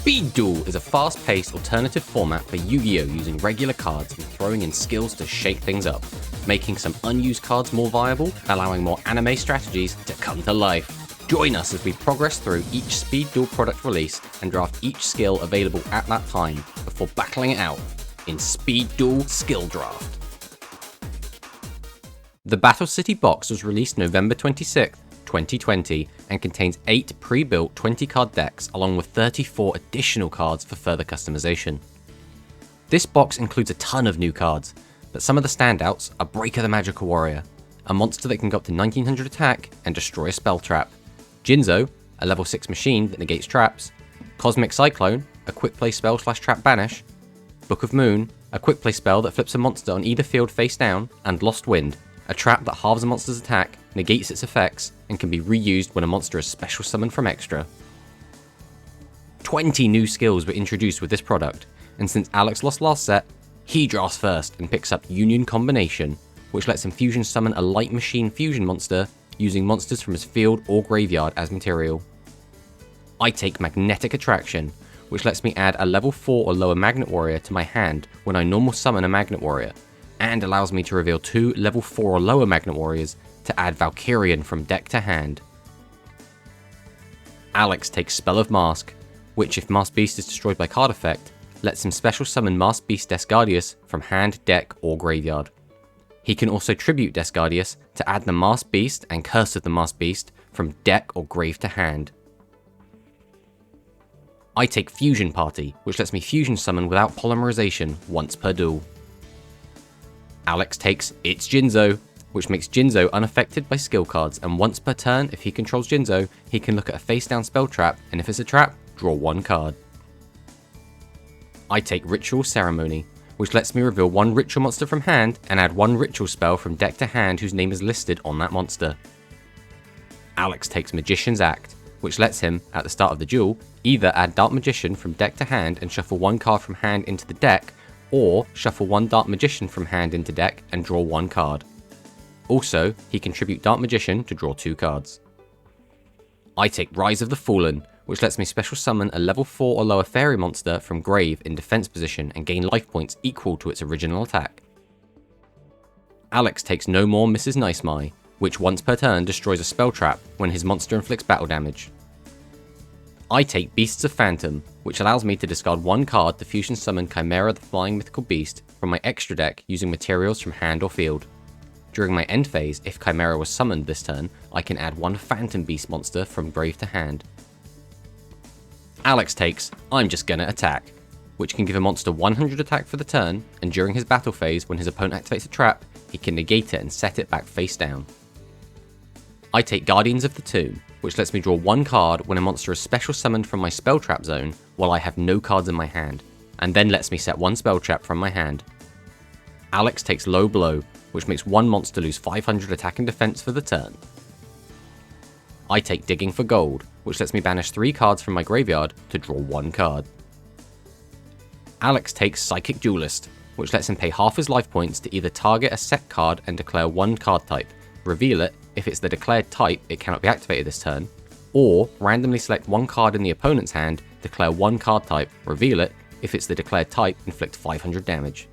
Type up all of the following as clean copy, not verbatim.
Speed Duel is a fast-paced alternative format for Yu-Gi-Oh! Using regular cards and throwing in skills to shake things up, making some unused cards more viable, allowing more anime strategies to come to life. Join us as we progress through each Speed Duel product release and draft each skill available at that time before battling it out in Speed Duel Skill Draft. The Battle City box was released November 26th, 2020 and contains 8 pre-built 20-card decks along with 34 additional cards for further customization. This box includes a ton of new cards, but some of the standouts are Breaker the Magical Warrior, a monster that can go up to 1900 attack and destroy a spell trap, Jinzo, a level 6 machine that negates traps, Cosmic Cyclone, a quick play spell / trap banish, Book of Moon, a quick play spell that flips a monster on either field face down, and Lost Wind, a trap that halves a monster's attack, negates its effects, and can be reused when a monster is special summoned from extra. 20 new skills were introduced with this product, and since Alex lost last set, he drafts first and picks up Union Combination, which lets him fusion summon a light machine fusion monster using monsters from his field or graveyard as material. I take Magnetic Attraction, which lets me add a level 4 or lower Magnet Warrior to my hand when I normal summon a Magnet Warrior, and allows me to reveal 2 level 4 or lower Magnet Warriors to add Valkyrian from deck to hand. Alex takes Spell of Mask, which if Masked Beast is destroyed by card effect, lets him special summon Masked Beast Descardius from hand, deck, or graveyard. He can also tribute Descardius to add the Masked Beast and Curse of the Masked Beast from deck or grave to hand. I take Fusion Party, which lets me fusion summon without polymerization once per duel. Alex takes It's Jinzo, which makes Jinzo unaffected by skill cards, and once per turn, if he controls Jinzo, he can look at a face down spell trap, and if it's a trap, draw 1 card. I take Ritual Ceremony, which lets me reveal 1 ritual monster from hand and add 1 ritual spell from deck to hand whose name is listed on that monster. Alex takes Magician's Act, which lets him, at the start of the duel, either add Dark Magician from deck to hand and shuffle 1 card from hand into the deck, or shuffle 1 Dark Magician from hand into deck and draw 1 card. Also, he can tribute Dark Magician to draw 2 cards. I take Rise of the Fallen, which lets me special summon a level 4 or lower fairy monster from grave in defense position and gain life points equal to its original attack. Alex takes No More Mrs. Nyhmnim, which once per turn destroys a spell trap when his monster inflicts battle damage. I take Beasts of Phantom, which allows me to discard 1 card to fusion summon Chimera the Flying Mythical Beast from my extra deck using materials from hand or field. During my end phase, if Chimera was summoned this turn, I can add 1 Phantom Beast monster from grave to hand. Alex takes I'm Just Gonna Attack, which can give a monster 100 attack for the turn, and during his battle phase when his opponent activates a trap, he can negate it and set it back face down. I take Guardians of the Tomb, which lets me draw 1 card when a monster is special summoned from my spell trap zone while I have no cards in my hand, and then lets me set 1 spell trap from my hand. Alex takes Low Blow, which makes 1 monster lose 500 attack and defense for the turn. I take Digging for Gold, which lets me banish 3 cards from my graveyard to draw 1 card. Alex takes Psychic Duelist, which lets him pay half his life points to either target a set card and declare 1 card type, reveal it. If it's the declared type, it cannot be activated this turn, or randomly select 1 card in the opponent's hand, declare 1 card type, reveal it. If it's the declared type, inflict 500 damage.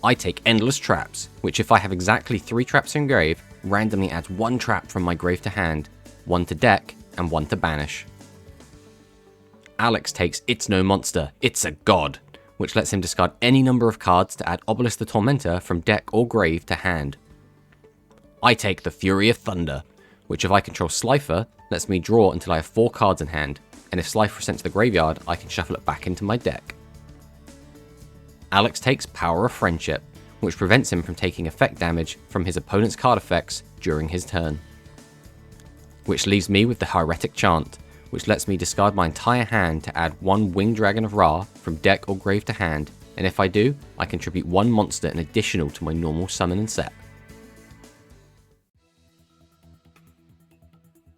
I take Endless Traps, which if I have exactly 3 traps in grave, randomly adds 1 trap from my grave to hand, 1 to deck, and 1 to banish. Alex takes It's No Monster, It's a God, which lets him discard any number of cards to add Obelisk the Tormentor from deck or grave to hand. I take the Fury of Thunder, which if I control Slifer, lets me draw until I have 4 cards in hand, and if Slifer is sent to the graveyard, I can shuffle it back into my deck. Alex takes Power of Friendship, which prevents him from taking effect damage from his opponent's card effects during his turn. Which leaves me with the Heretic Chant, which lets me discard my entire hand to add 1 Winged Dragon of Ra from deck or grave to hand, and if I do, I contribute 1 monster in additional to my normal summon and set.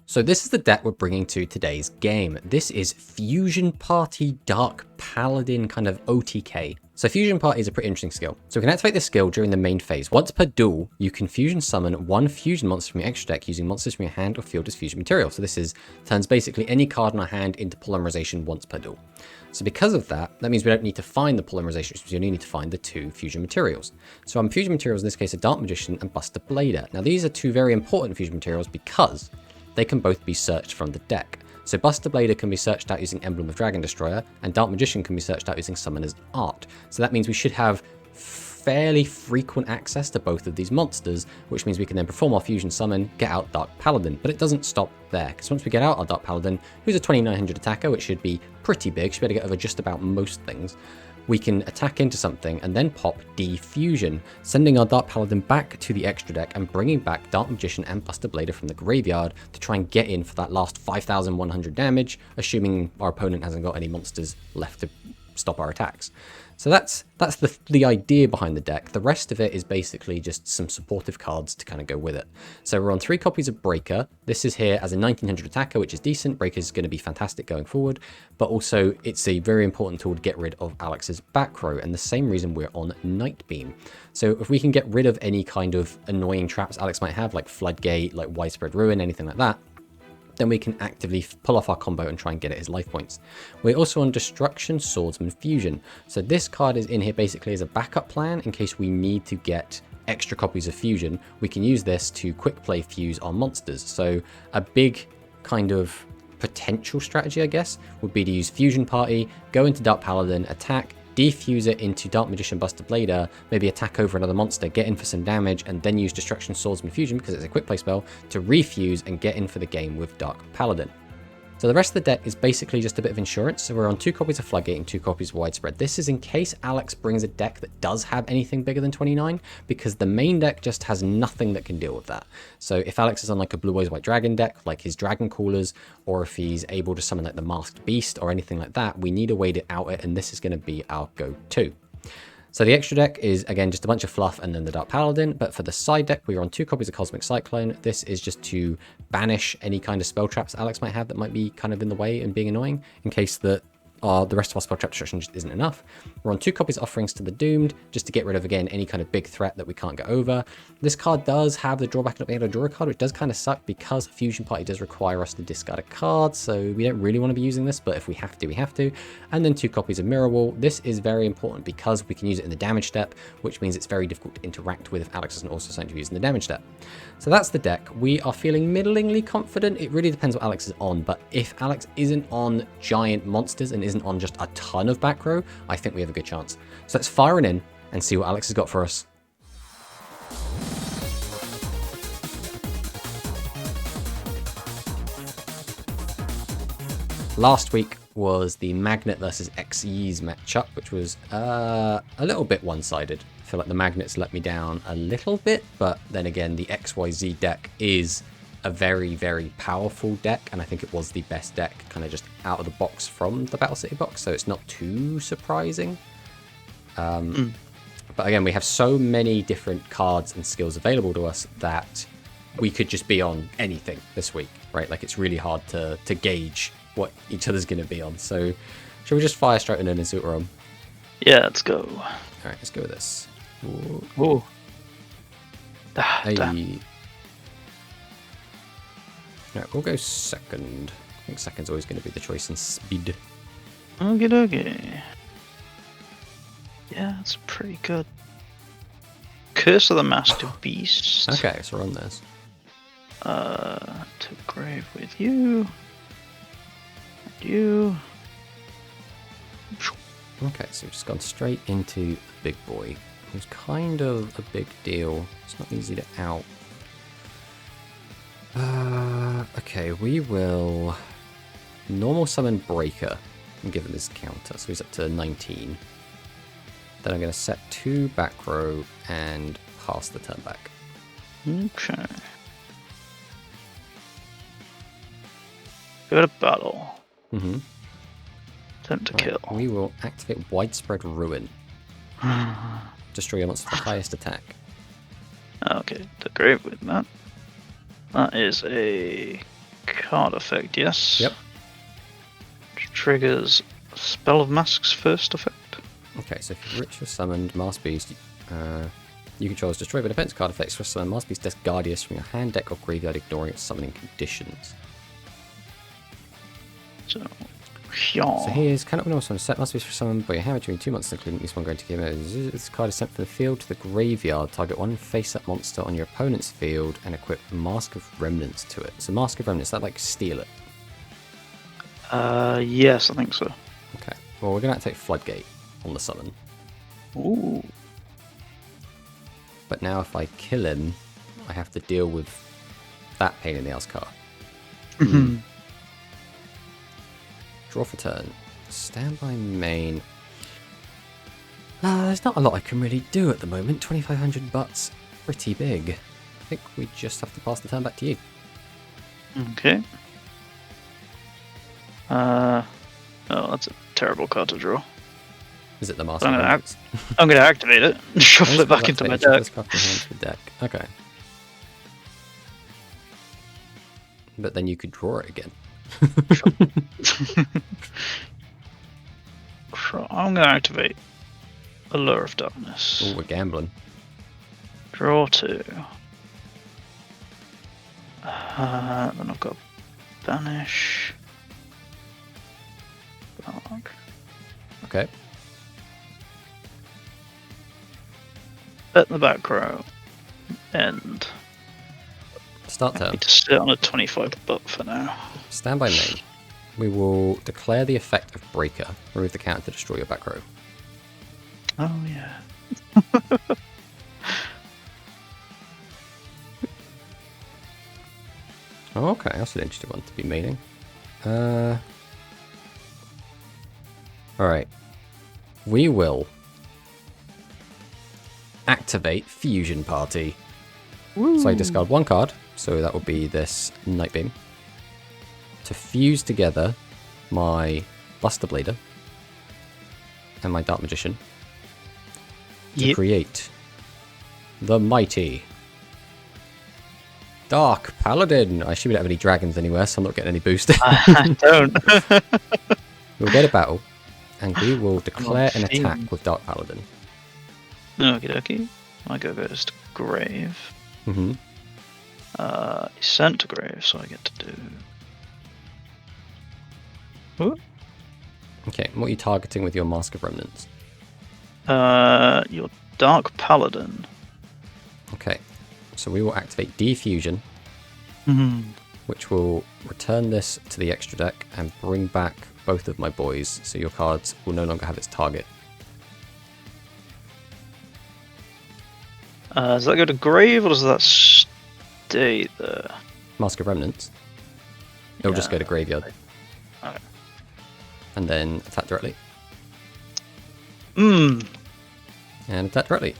So this is the deck we're bringing to today's game. This is Fusion Party Dark Paladin kind of OTK. So Fusion Party is a pretty interesting skill. So we can activate this skill during the main phase. Once per duel, you can fusion summon one fusion monster from your extra deck using monsters from your hand or field as fusion material. So this turns basically any card in our hand into polymerization once per duel. So because of that, that means we don't need to find the polymerization, which means we only need to find the 2 fusion materials. So our fusion materials in this case are Dark Magician and Buster Blader. Now these are 2 very important fusion materials because they can both be searched from the deck. So Buster Blader can be searched out using Emblem of Dragon Destroyer, and Dark Magician can be searched out using Summoner's Art. So that means we should have fairly frequent access to both of these monsters, which means we can then perform our fusion summon, get out Dark Paladin. But it doesn't stop there, because once we get out our Dark Paladin, who's a 2900 attacker, which should be pretty big, should be able to get over just about most things, we can attack into something and then pop Defusion, sending our Dark Paladin back to the extra deck and bringing back Dark Magician and Buster Blader from the graveyard to try and get in for that last 5100 damage, assuming our opponent hasn't got any monsters left to stop our attacks. So that's the idea behind the deck. The rest of it is basically just some supportive cards to kind of go with it. So we're on 3 copies of Breaker. This is here as a 1900 attacker, which is decent. Breaker is going to be fantastic going forward, but also it's a very important tool to get rid of Alex's back row, and the same reason we're on Night Beam. So if we can get rid of any kind of annoying traps Alex might have, like Floodgate, like Widespread Ruin, anything like that, then we can actively pull off our combo and try and get at his life points. We're also on Destruction Swordsman Fusion. So this card is in here basically as a backup plan in case we need to get extra copies of Fusion. We can use this to quick play fuse our monsters. So a big kind of potential strategy, I guess, would be to use Fusion Party, go into Dark Paladin, attack, defuse it into Dark Magician Buster Blader, maybe attack over another monster, get in for some damage, and then use Destruction Swordsman Fusion, because it's a quick play spell, to refuse and get in for the game with Dark Paladin. So the rest of the deck is basically just a bit of insurance. So we're on 2 copies of Floodgate and 2 copies of Widespread. This is in case Alex brings a deck that does have anything bigger than 29, because the main deck just has nothing that can deal with that. So if Alex is on like a Blue Eyes White Dragon deck, like his Dragon Callers, or if he's able to summon like the Masked Beast or anything like that, we need a way to out it, and this is going to be our go-to. So the extra deck is, again, just a bunch of fluff and then the Dark Paladin, but for the side deck, we are on 2 copies of Cosmic Cyclone. This is just to banish any kind of spell traps Alex might have that might be kind of in the way and being annoying, in case that the rest of our spell trap destruction just isn't enough. We're on 2 copies of Offerings to the Doomed, just to get rid of, again, any kind of big threat that we can't get over. This card does have the drawback of being able to draw a card, which does kind of suck because Fusion Party does require us to discard a card, so we don't really want to be using this, but if we have to, we have to. And then 2 copies of Mirror Wall. This is very important because we can use it in the damage step, which means it's very difficult to interact with if Alex doesn't also sign to use in the damage step. So that's the deck. We are feeling middlingly confident. It really depends what Alex is on, but if Alex isn't on giant monsters and isn't on just a ton of back row, I think we have a good chance. So let's fire it in and see what Alex has got for us. Last week was the Magnet versus XYZ matchup, which was a little bit one-sided. I feel like the Magnets let me down a little bit, but then again, the XYZ deck is a very, very powerful deck, and I think it was the best deck kind of just out of the box from the Battle City box, so it's not too surprising. But again, we have so many different cards and skills available to us that we could just be on anything this week, right? Like, it's really hard to gauge what each other's going to be on. So should we just fire straight in and see what we're on? Yeah, let's go. All right, let's go with this. Whoa. Hey. Right, we'll go second. I think second's always going to be the choice in speed. Okay. Yeah, it's pretty good. Curse of the Master Beast. Okay, so we're on this. To grave with you. And you. Okay, so we've just gone straight into the big boy. Who's kind of a big deal. It's not easy to out. Okay, we will normal summon Breaker and give him his counter, so he's up to 19. Then I'm going to set 2 back row and pass the turn back. Okay. Go to battle. Mm-hmm. Attempt to kill. We will activate Widespread Ruin. Destroy your monster with the highest attack. Okay, to grave with that. That is a card effect, yes. Yep. Which triggers Spell of Masks first effect. Okay, so if you ritual summoned Master Beast, you control is destroyed by defense card effects. Ritual summon Master Beast Guardius from your hand, deck, or graveyard, ignoring its summoning conditions. So here's cannot be also set Master Beast for summon by your hand between 2 months, including at least one guaranteed game. This card is sent from the field to the graveyard. Target one face-up monster on your opponent's field and equip Mask of Remnants to it. So Mask of Remnants, that like steal it? Yes, I think so. Okay. Well, we're gonna have to take Floodgate on the summon. Ooh. But now if I kill him, I have to deal with that pain in the ass card. Draw for turn. Standby main. There's not a lot I can really do at the moment. 2,500 butts. Pretty big. I think we just have to pass the turn back to you. Okay. Oh, that's a terrible card to draw. Is it the Master? I'm going to activate it and shuffle it back into my deck. Okay. But then you could draw it again. I'm going to activate Allure of Darkness. Oh, we're gambling. Draw 2. Then I've got Banish. Dark. Okay. Bet in the back row. End. Start turn. I need to sit on a 25 butt for now. Stand by main. We will declare the effect of Breaker. Remove the counter to destroy your back row. Oh, yeah. Oh, okay, that's an interesting one to be maining. Alright. We will activate Fusion Party. Woo. So I discard one card, so that will be this Nightbeam, to fuse together my Buster Blader and my Dark Magician to create the mighty Dark Paladin. I assume we don't have any dragons anywhere, so I'm not getting any boost. I don't. We'll go to battle, and we will declare an attack with Dark Paladin. Okie dokie. My go goes to Grave. Mm-hmm. He's sent to Grave, so I get to do... Ooh. Okay, and what are you targeting with your Mask of Remnants? Your Dark Paladin. Okay, so we will activate Defusion, which will return this to the extra deck and bring back both of my boys, so your cards will no longer have its target. Does that go to Grave, or does that stay there? Mask of Remnants. It'll just go to Graveyard. Okay. And then attack directly. And And attack directly.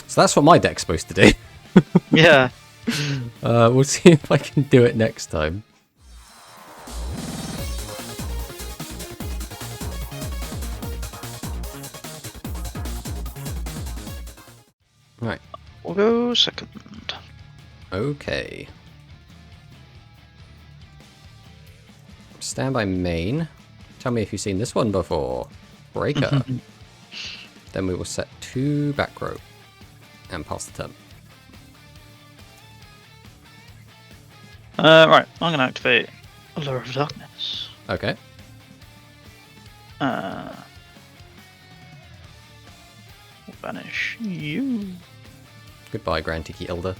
So that's what my deck's supposed to do. Yeah. We'll see if I can do it next time. Right. We'll go second. Okay. Stand by main. Tell me if you've seen this one before. Breaker. Then we will set 2 back row and pass the turn. Right, I'm going to activate Allure of Darkness. Okay. Banish you. Goodbye, Grand Tiki Elder.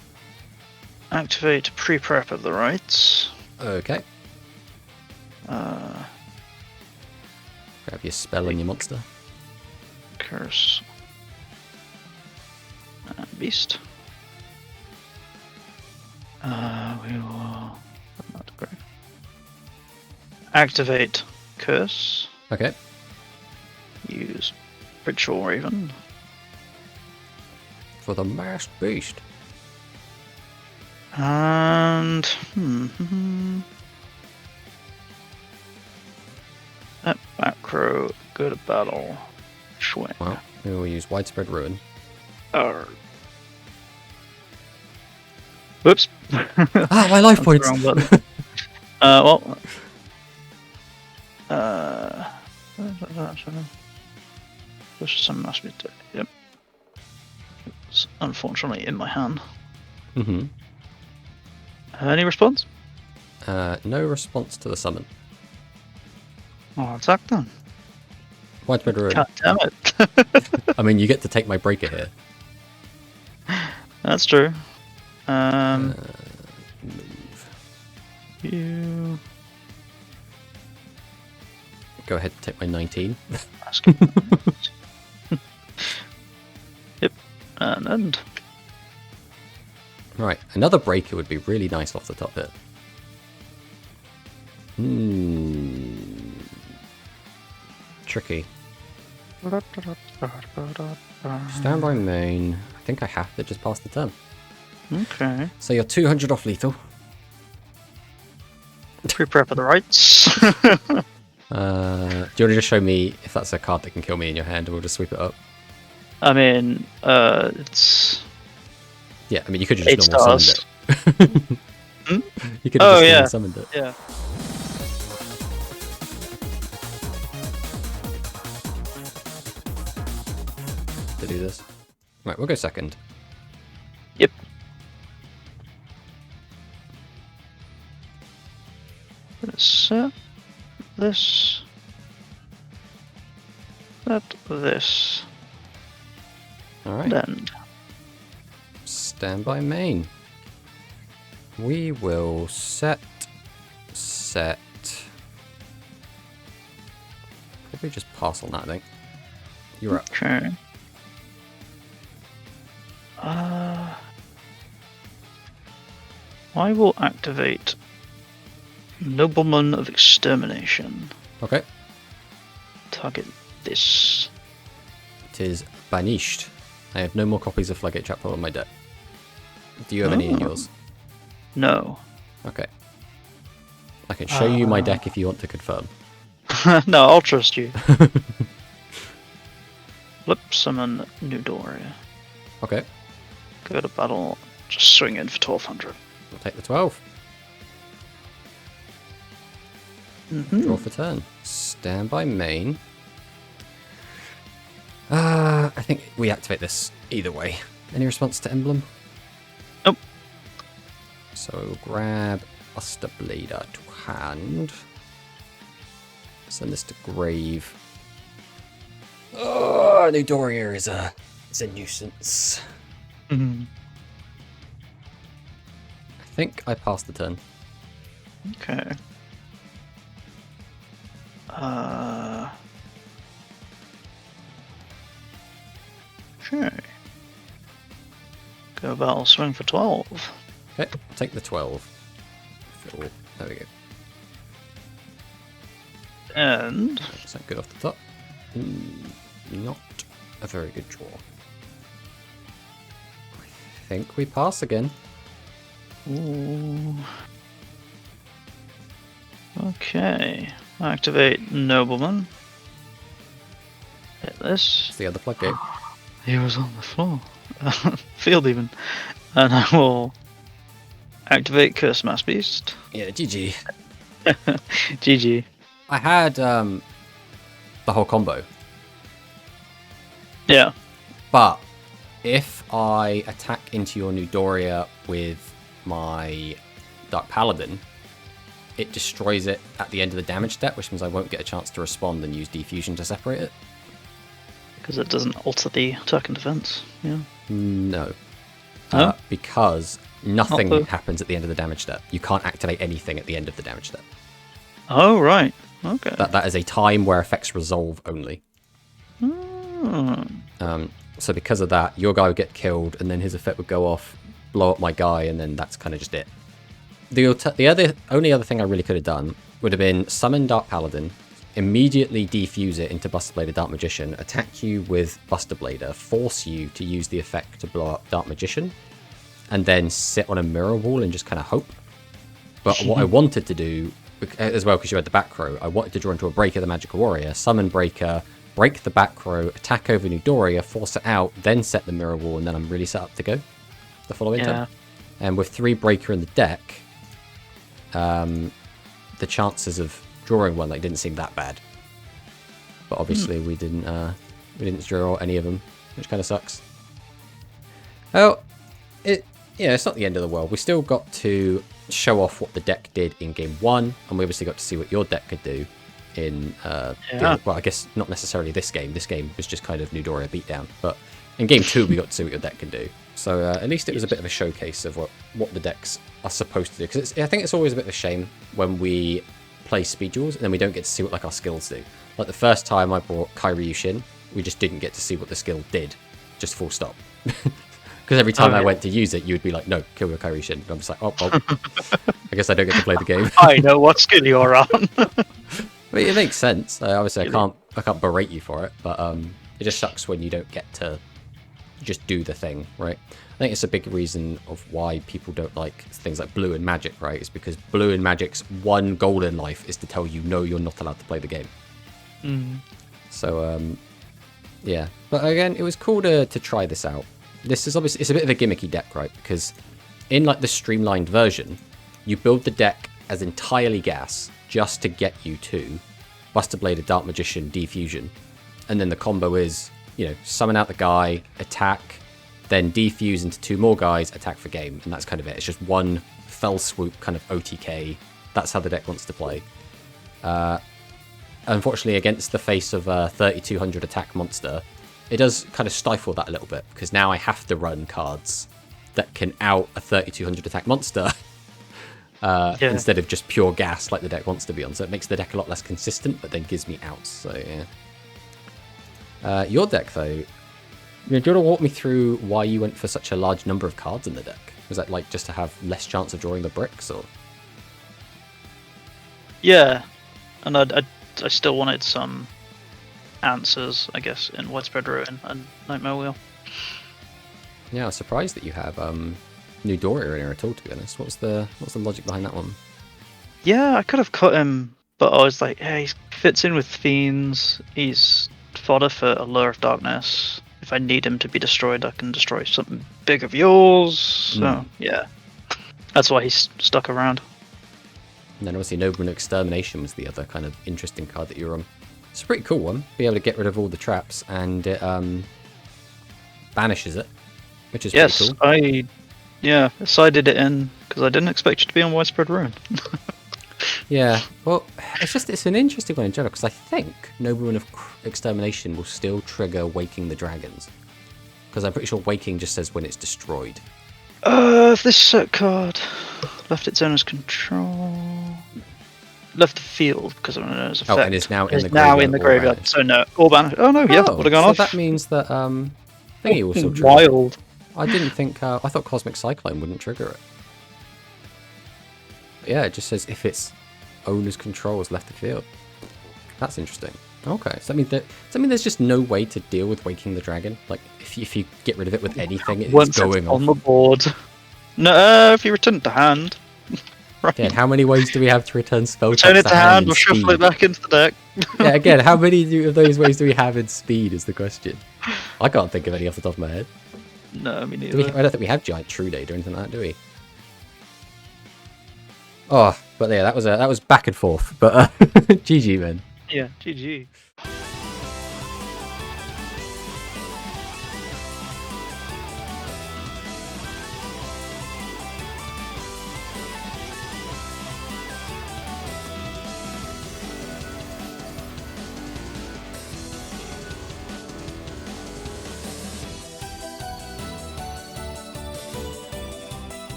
Activate Pre-Prep of the Rites. Okay. Grab your spell and your monster. Curse. And Beast. We will... Not great. Activate Curse. Okay. Use Ritual Raven. For the Masked Beast. And... At back row, go to battle. Swing. Well, we will use Widespread Ruin. Whoops. Ah, my life points! Well... Some must be. Yep. It's unfortunately in my hand. Mm-hmm. Any response? No response to the summon. Oh, attack then. Widespread ruin. God damn it. I mean, you get to take my breaker here. That's true. Move. You. Go ahead and take my 19. Yep. And end. Right, another breaker would be really nice off the top here. Tricky. Stand by main. I think I have to just pass the turn. Okay. So you're 200 off lethal. Prepare for the rights. Do you want to just show me if that's a card that can kill me in your hand, and we'll just sweep it up? I mean, it's. Yeah, I mean, you could have just 8 normal stars. summoned it. You could have just normal summoned it. Yeah. To do this. Right, we'll go second. Yep. Set this. Set this. Alright. Then. Stand by main. We will set. Probably just pass on that, I think. You're up. Okay. I will activate Nobleman of Extermination. Okay. Target this. It is banished. I have no more copies of Floodgate Chapel on my deck. Do you have any in yours? No. Okay. I can show you my deck if you want to confirm. No, I'll trust you. Flip summon Newdoria. Okay. Go to battle. Just swing in for 1200. We'll take the 12. Draw for turn. Stand by main. I think we activate this either way. Any response to emblem? Nope. So we'll grab Buster Blader to hand. Send this to grave. Oh, Newdoria is a nuisance. Mm-hmm. I think I passed the turn. Okay. Okay. Go battle, swing for 12. Okay, I'll take the 12. There we go. And Is that good off the top? Not a very good draw. I think we pass again. ooh. Okay. Activate Nobleman. Hit this. It's the other floodgate. He was on the floor. Field even. And I will activate Curse Mass Beast. Yeah, GG. GG. I had the whole combo, Yeah. but if I attack into your Newdoria with my Dark Paladin, it destroys it at the end of the damage step, which means I won't get a chance to respond and use Defusion to separate it. Because it doesn't alter the attack and defense. Yeah. No. No? Because nothing Not the- happens at the end of the damage step. You can't activate anything at the end of the damage step. Oh, right. Okay. That is a time where effects resolve only. Hmm. So because of that, your guy would get killed, and then his effect would go off, blow up my guy, and then that's kind of just it. The only other thing I really could have done would have been summon Dark Paladin, immediately defuse it into Buster Blader Dark Magician, attack you with Buster Blader, force you to use the effect to blow up Dark Magician, and then sit on a mirror wall and just kind of hope. But what I wanted to do, as well, because you had the back row, I wanted to draw into a Breaker the Magical Warrior, summon Breaker, break the back row, attack over Newdoria, force it out, then set the mirror wall, and then I'm really set up to go the following turn. And with 3 Breaker in the deck, the chances of drawing one didn't seem that bad. but obviously we didn't draw any of them, which kind of sucks. Oh, it's not the end of the world. We still got to show off what the deck did in game 1, and we obviously got to see what your deck could do in well, I guess not necessarily this game. This game was just kind of Newdoria beatdown, but in game 2 we got to see what your deck can do. So at least it was a bit of a showcase of what the decks are supposed to do. Because I think it's always a bit of a shame when we play speed duels and then we don't get to see what like our skills do. Like the first time I brought Kairi Yushin, we just didn't get to see what the skill did, just full stop. Because every time I went to use it, you would be like, "No, kill your Kairi Yushin." And I'm just like, "Oh, I guess I don't get to play the game." I know what skill you're on. But it makes sense. Obviously, I can't berate you for it, but it just sucks when you don't get to just do the thing, right? I think it's a big reason of why people don't like things like Blue and Magic, right? It's because Blue and Magic's one goal in life is to tell you, no, you're not allowed to play the game. So, yeah. But again, it was cool to try this out. This is obviously, it's a bit of a gimmicky deck, right? Because in like the streamlined version, you build the deck as entirely gas just to get you to Buster Blade, Dark Magician, Defusion. And then the combo is, summon out the guy, attack, then defuse into 2 more guys, attack for game. And that's kind of it. It's just one fell swoop kind of OTK. That's how the deck wants to play. Unfortunately, against the face of a 3200 attack monster, it does kind of stifle that a little bit, because now I have to run cards that can out a 3200 attack monster instead of just pure gas like the deck wants to be on. So it makes the deck a lot less consistent, but then gives me outs. So yeah. Your deck, though, do you want to walk me through why you went for such a large number of cards in the deck? Was that like just to have less chance of drawing the bricks, or? Yeah, and I still wanted some answers, I guess, in Widespread Ruin and Nightmare Wheel. Yeah, I was surprised that you have Newdoria in here at all, to be honest. What's the logic behind that one? Yeah, I could have cut him, but I was like, hey, he fits in with Fiends, he's fodder for Allure of Darkness. If I need him to be destroyed, I can destroy something big of yours. So, yeah. That's why he's stuck around. And then obviously Nobleman Extermination was the other kind of interesting card that you were on. It's a pretty cool one. Be able to get rid of all the traps, and it banishes it, which is pretty cool. I sided it in because I didn't expect you to be on Widespread Ruin. Yeah, well, it's an interesting one in general, because I think Nobleman of Extermination will still trigger Waking the Dragons, because I'm pretty sure Waking just says when it's destroyed. If this set card left its owner's control, left the field because of an owner's effect. Oh, and is now in the graveyard. Now in the graveyard. So no, all banished. Oh no, yeah, would have gone off. So that means that thingy will still trigger. Wild. I didn't think. I thought Cosmic Cyclone wouldn't trigger it. But yeah, it just says if its owner's control has left the field. That's interesting. Okay, so I mean there's just no way to deal with Waking the Dragon. Like if you get rid of it with anything, it's going on the board. No, if you return it to hand. Right. Again, how many ways do we have to return spell Return it to hand or shuffle it back into the deck? Yeah, again, how many of those ways do we have in Speed is the question. I can't think of any off the top of my head. No, me neither. I don't think we have Giant Trude or anything like that, do we? Oh, but yeah, that was back and forth. But GG, man. Yeah, GG.